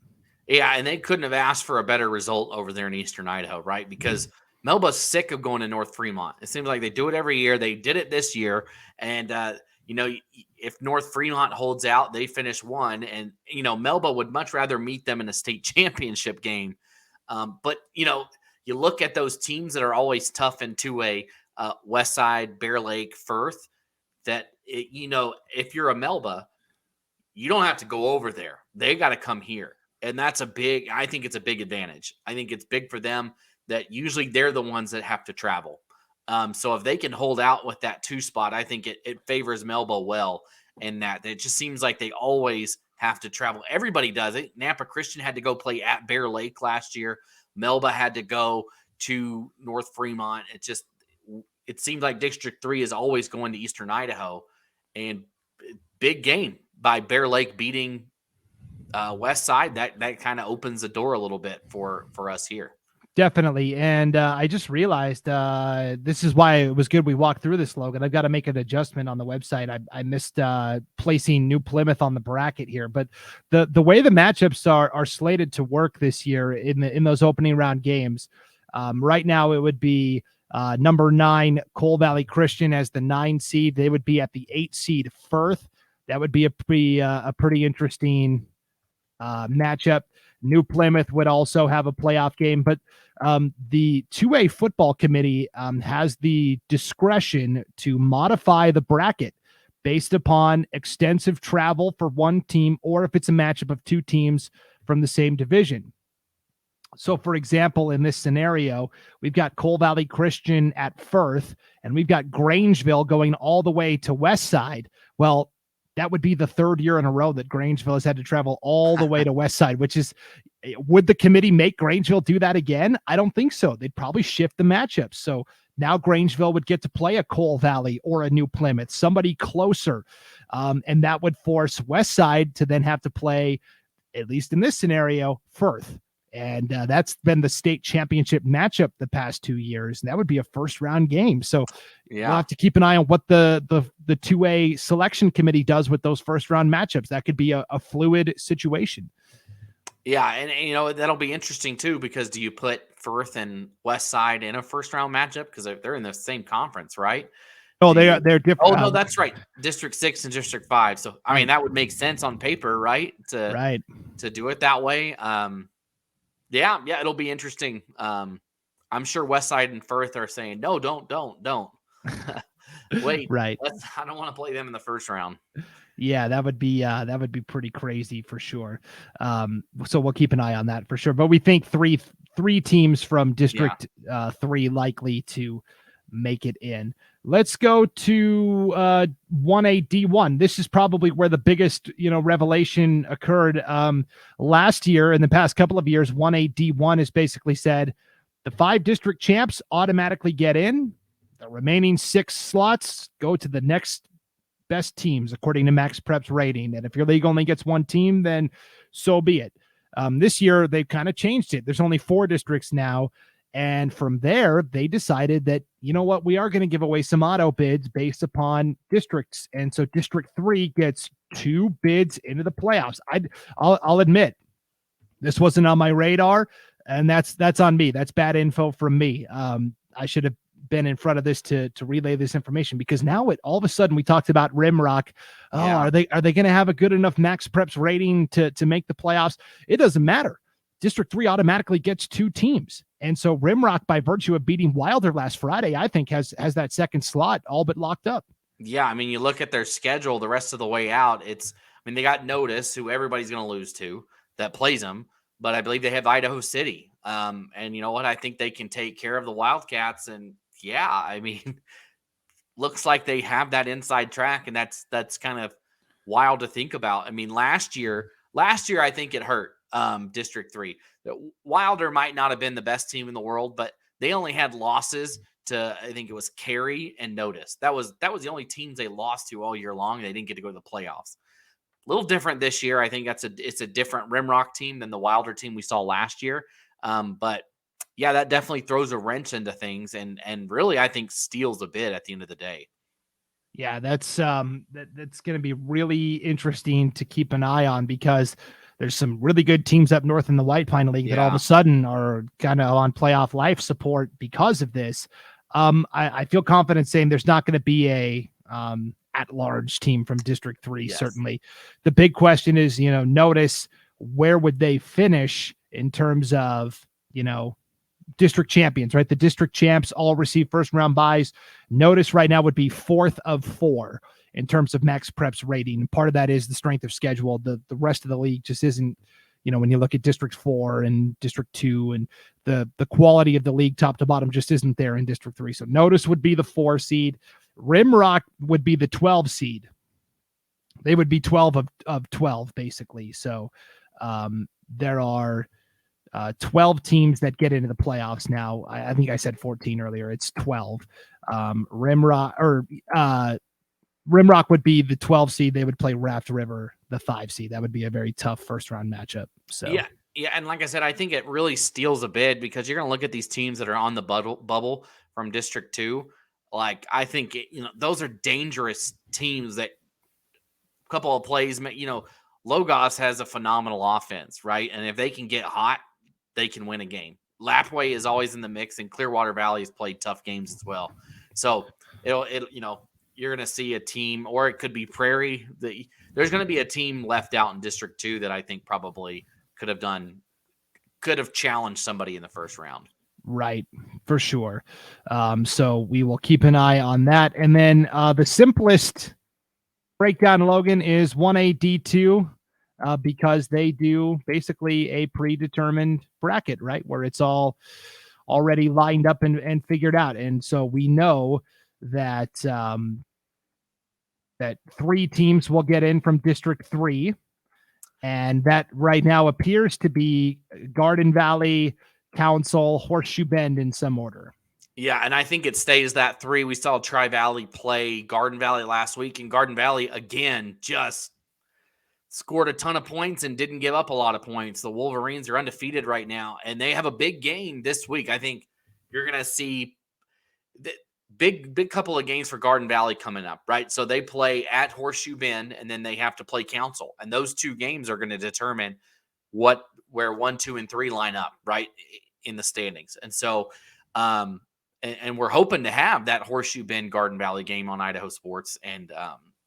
Yeah, and they couldn't have asked for a better result over there in Eastern Idaho, right? Because Melba's sick of going to North Fremont. It seems like they do it every year. They did it this year. And, if North Fremont holds out, they finish 1. And, Melba would much rather meet them in a state championship game. But you look at those teams that are always tough in 2A, Westside, Bear Lake, Firth, if you're a Melba, you don't have to go over there. They got to come here. And that's I think it's a big advantage. I think it's big for them that usually they're the ones that have to travel. So if they can hold out with that 2 spot, I think it favors Melba well. and that it just seems like they always have to travel. Everybody does it. Nampa Christian had to go play at Bear Lake last year. Melba had to go to North Fremont. It seems like District 3 is always going to Eastern Idaho, and big game by Bear Lake beating West Side. That kind of opens the door a little bit for us here. Definitely. And I just realized this is why it was good we walked through this, Logan. I've got to make an adjustment on the website. I missed placing New Plymouth on the bracket here, but the way the matchups are slated to work this year in those opening round games, right now it would be number 9 Coal Valley Christian as the 9 seed. They would be at the 8 seed Firth. That would be a pretty interesting matchup. New Plymouth would also have a playoff game, but the 2A football committee has the discretion to modify the bracket based upon extensive travel for one team, or if it's a matchup of 2 teams from the same division. So, for example, in this scenario, we've got Coal Valley Christian at Firth, and we've got Grangeville going all the way to West Side. Well, that would be the 3rd year in a row that Grangeville has had to travel all the way to West Side, which is, would the committee make Grangeville do that again? I don't think so. They'd probably shift the matchups. So now Grangeville would get to play a Coal Valley or a New Plymouth, somebody closer. And that would force West Side to then have to play, at least in this scenario, Firth. And that's been the state championship matchup the past 2 years. And that would be a first round game. So we'll have to keep an eye on what the 2A selection committee does with those first round matchups. That could be a fluid situation. Yeah. And that'll be interesting too, because do you put Firth and West Side in a first round matchup? Because they're in the same conference, right? Oh, they're different. Oh, no, that's right. District 6 and District 5. So, I mean, that would make sense on paper, right? To do it that way. Yeah, it'll be interesting. I'm sure Westside and Firth are saying, no, don't. Wait, right. I don't want to play them in the first round. Yeah, that would be pretty crazy for sure. So we'll keep an eye on that for sure. But we think three teams from District 3 likely to make it in. Let's go to 1A D1. This is probably where the biggest, revelation occurred last year. In the past couple of years, 1A D1 has basically said the 5 district champs automatically get in. The remaining 6 slots go to the next best teams according to Max Prep's rating. And if your league only gets 1 team, then so be it. This year, they've kind of changed it. There's only 4 districts now. And from there, they decided that, you know what, we are going to give away some auto bids based upon districts. And so District 3 gets 2 bids into the playoffs. I'll admit, this wasn't on my radar, and that's on me. That's bad info from me. I should have been in front of this to relay this information, because now all of a sudden we talked about Rimrock. Are they going to have a good enough Max Preps rating to make the playoffs? It doesn't matter. District 3 automatically gets 2 teams. And so Rimrock, by virtue of beating Wilder last Friday, I think has that second slot all but locked up. Yeah, I mean, you look at their schedule the rest of the way out. They got Notice, who everybody's going to lose to, that plays them. But I believe they have Idaho City. And you know what? I think they can take care of the Wildcats. And looks like they have that inside track. And that's kind of wild to think about. I mean, last year, I think it hurt. District 3. Wilder might not have been the best team in the world, but they only had losses to, I think it was Cary and Notice. That was the only teams they lost to all year long. They didn't get to go to the playoffs. A little different this year. I think it's a different Rimrock team than the Wilder team we saw last year. But yeah, that definitely throws a wrench into things and really, I think, steals a bid at the end of the day. Yeah, that's going to be really interesting to keep an eye on, because there's some really good teams up north in the White Pine League that all of a sudden are kind of on playoff life support because of this. I feel confident saying there's not going to be a at-large team from District 3, certainly. The big question is, Notice, where would they finish in terms of, district champions, right? The district champs all receive first-round buys. Notice right now would be 4th of 4 in terms of Max Prep's rating. And part of that is the strength of schedule. The rest of the league just isn't, when you look at District 4 and District 2, and the quality of the league top to bottom just isn't there in District 3. So Notice would be the 4 seed. Rimrock would be the 12 seed. They would be 12 of 12 basically. So there are 12 teams that get into the playoffs now. I think I said 14 earlier. It's 12. Rimrock would be the 12 seed. They would play Raft River, the 5 seed. That would be a very tough first round matchup. So yeah, and like I said, I think it really steals a bid because you're going to look at these teams that are on the bubble from District 2. Like I think those are dangerous teams that a couple of plays, Logos has a phenomenal offense, right? And if they can get hot, they can win a game. Lapway is always in the mix, and Clearwater Valley has played tough games as well. So you're going to see a team, or it could be Prairie. There's going to be a team left out in District 2 that I think probably could have challenged somebody in the first round. Right, for sure. So we will keep an eye on that. And then the simplest breakdown, Logan, is 1A D2 because they do basically a predetermined bracket, right, where it's all already lined up and figured out. And so we know that that 3 teams will get in from District 3, and that right now appears to be Garden Valley, Council, Horseshoe Bend in some order. Yeah, and I think it stays that 3. We saw Tri-Valley play Garden Valley last week, and Garden Valley, again, just scored a ton of points and didn't give up a lot of points. The Wolverines are undefeated right now, and they have a big game this week. I think you're going to see the big couple of games for Garden Valley coming up, right? So they play at Horseshoe Bend, and then they have to play Council. And those 2 games are going to determine where 1, 2, and 3 line up, right, in the standings. And so and we're hoping to have that Horseshoe Bend Garden Valley game on Idaho Sports, and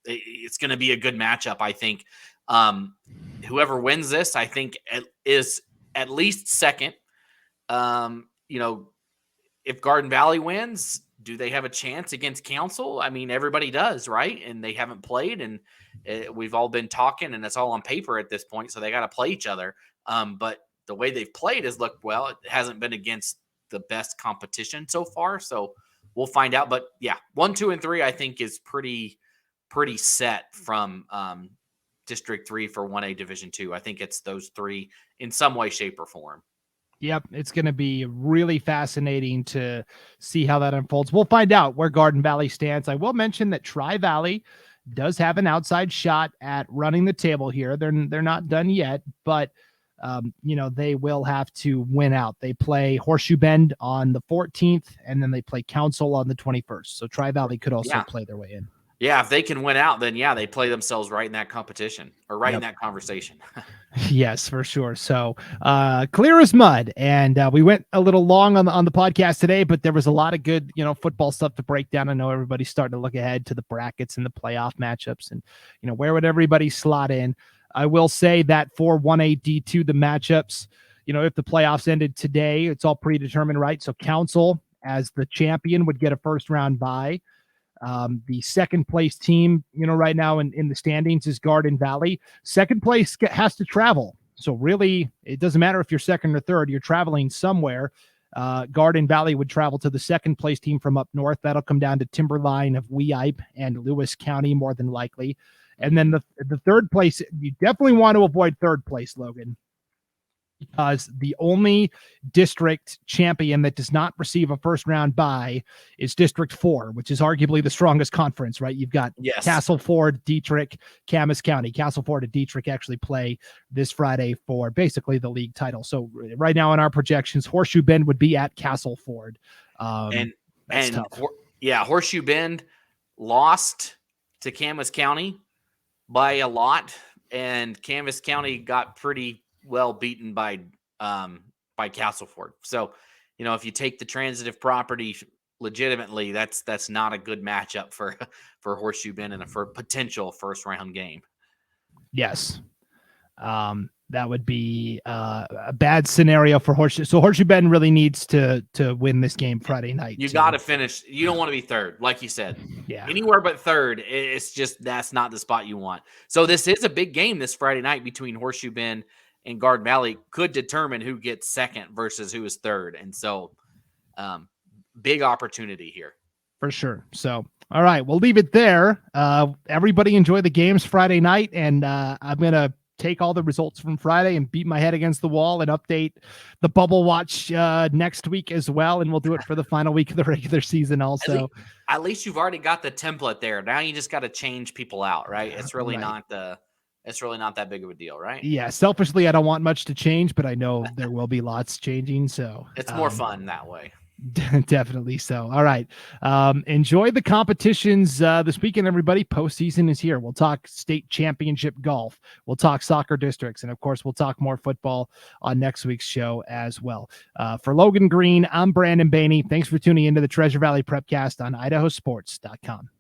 it's going to be a good matchup. I think whoever wins this, I think is at least second. If Garden Valley wins, do they have a chance against Council? I mean, everybody does, right? And they haven't played, and we've all been talking, and it's all on paper at this point, so they got to play each other. But the way they've played has looked well. It hasn't been against the best competition so far, so we'll find out. But yeah, 1, 2, and 3 I think is pretty set from District 3 for 1A Division 2. I think it's those 3 in some way, shape, or form. Yep, it's going to be really fascinating to see how that unfolds. We'll find out where Garden Valley stands. I will mention that Tri-Valley does have an outside shot at running the table here. They're not done yet, but they will have to win out. They play Horseshoe Bend on the 14th, and then they play Council on the 21st. So Tri-Valley could also play their way in. Yeah, if they can win out, then they play themselves right in that competition, or right in that conversation. Yes, for sure. So clear as mud. And we went a little long on the podcast today, but there was a lot of good, football stuff to break down. I know everybody's starting to look ahead to the brackets and the playoff matchups and, where would everybody slot in. I will say that for 1A D2, the matchups, if the playoffs ended today, it's all predetermined, right? So Council, as the champion, would get a first round bye. The second place team, right now in the standings is Garden Valley. Second place has to travel. So really, it doesn't matter if you're second or third, you're traveling somewhere. Garden Valley would travel to the second place team from up north. That'll come down to Timberline of Weippe and Lewis County, more than likely. And then the third place, you definitely want to avoid third place, Logan, because the only district champion that does not receive a first round bye is District 4, which is arguably the strongest conference, right? You've got Castleford, Dietrich, Camas County. Castleford and Dietrich actually play this Friday for basically the league title. So right now in our projections, Horseshoe Bend would be at Castleford. Horseshoe Bend lost to Camas County by a lot, and Camas County got pretty well beaten by Castleford. So, if you take the transitive property legitimately, that's not a good matchup for Horseshoe Bend and for potential first round game. Yes. That would be a bad scenario for Horseshoe. So Horseshoe Bend really needs to win this game Friday night. You got to finish. You don't want to be third, like you said. Yeah. Anywhere but third, it's just that's not the spot you want. So this is a big game this Friday night between Horseshoe Bend and Garden Valley. Could determine who gets second versus who is third. And so big opportunity here. For sure. So All right, we'll leave it there. Everybody enjoy the games Friday night, and I'm going to take all the results from Friday and beat my head against the wall and update the bubble watch next week as well, and we'll do it for the final week of the regular season also. At least you've already got the template there. Now you just got to change people out, right? It's really not that big of a deal, right? Yeah, selfishly, I don't want much to change, but I know there will be lots changing, so it's more fun that way. Definitely so. All right. Enjoy the competitions this weekend, everybody. Postseason is here. We'll talk state championship golf. We'll talk soccer districts. And of course, we'll talk more football on next week's show as well. For Logan Green, I'm Brandon Baney. Thanks for tuning into the Treasure Valley Prepcast on IdahoSports.com.